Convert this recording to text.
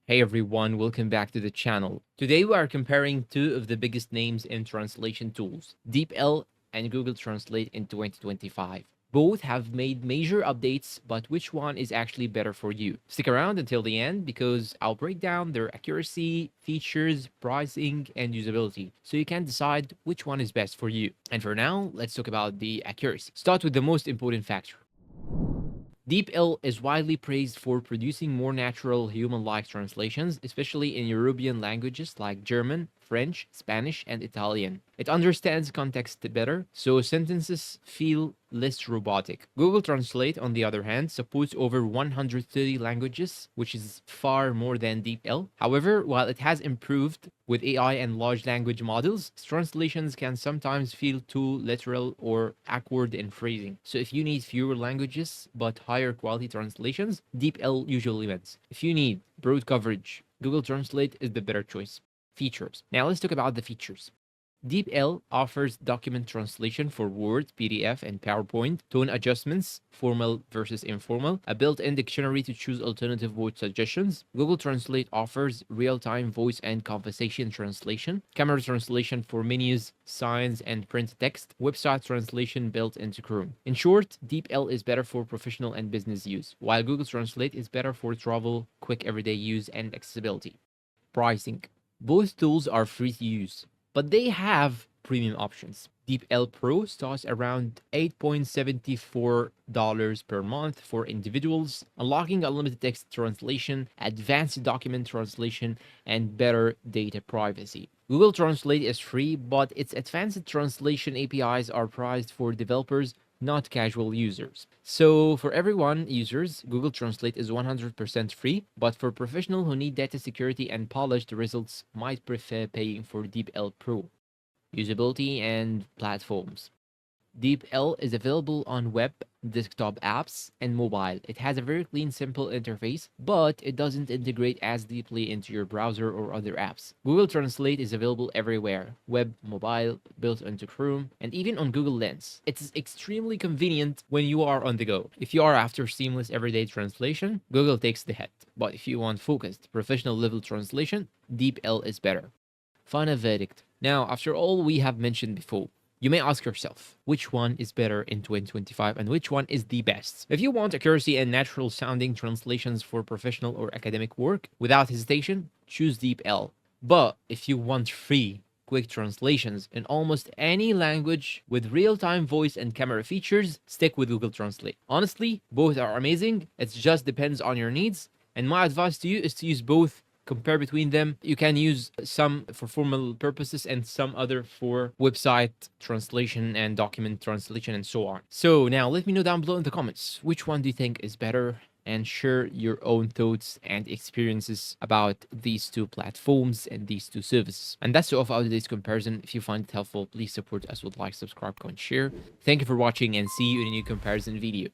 Hey everyone, welcome back to the channel. Today we are comparing two of the biggest names in translation tools, DeepL and Google Translate in 2025. Both have made major updates, but which one is actually better for you? Stick around until the end because I'll break down their accuracy, features, pricing, and usability so you can decide which one is best for you. And for now, let's talk about the accuracy. Start with the most important factor. DeepL is widely praised for producing more natural human-like translations, especially in European languages like German, French, Spanish, and Italian. It understands context better, so sentences feel less robotic. Google Translate, on the other hand, supports over 130 languages, which is far more than DeepL. However, while it has improved with AI and large language models, translations can sometimes feel too literal or awkward in phrasing. So if you need fewer languages but higher quality translations, DeepL usually wins. If you need broad coverage, Google Translate is the better choice. Features. Now let's talk about the features. DeepL offers document translation for Word, PDF, and PowerPoint, tone adjustments, formal versus informal, a built-in dictionary to choose alternative word suggestions. Google Translate offers real-time voice and conversation translation, camera translation for menus, signs, and print text, website translation built into Chrome. In short, DeepL is better for professional and business use, while Google Translate is better for travel, quick everyday use, and accessibility. Pricing. Both tools are free to use, but they have premium options. DeepL Pro starts around $8.74 per month for individuals, unlocking unlimited text translation, advanced document translation, and better data privacy. Google Translate is free, but its advanced translation APIs are priced for developers, not casual users. So for everyone users, Google Translate is 100% free, but for professionals who need data security and polished results might prefer paying for DeepL Pro. Usability and platforms. DeepL is available on web, desktop apps, and mobile. It has a very clean, simple interface, but it doesn't integrate as deeply into your browser or other apps. Google Translate is available everywhere, web, mobile, built into Chrome, and even on Google Lens. It's extremely convenient when you are on the go. If you are after seamless everyday translation, Google takes the hit. But if you want focused, professional level translation, DeepL is better. Final verdict. Now, after all we have mentioned before, you may ask yourself, which one is better in 2025 and which one is the best? If you want accuracy and natural sounding translations for professional or academic work, without hesitation, choose DeepL. But if you want free, quick translations in almost any language with real-time voice and camera features, stick with Google Translate. Honestly, both are amazing. It just depends on your needs. And my advice to you is to use both, compare between them. You can use some for formal purposes and some other for website translation and document translation and so on. So now let me know down below in the comments, which one do you think is better? And share your own thoughts and experiences about these two platforms and these two services. And that's all of our today's comparison. If you find it helpful, please support us with like, subscribe, comment, share. Thank you for watching and see you in a new comparison video.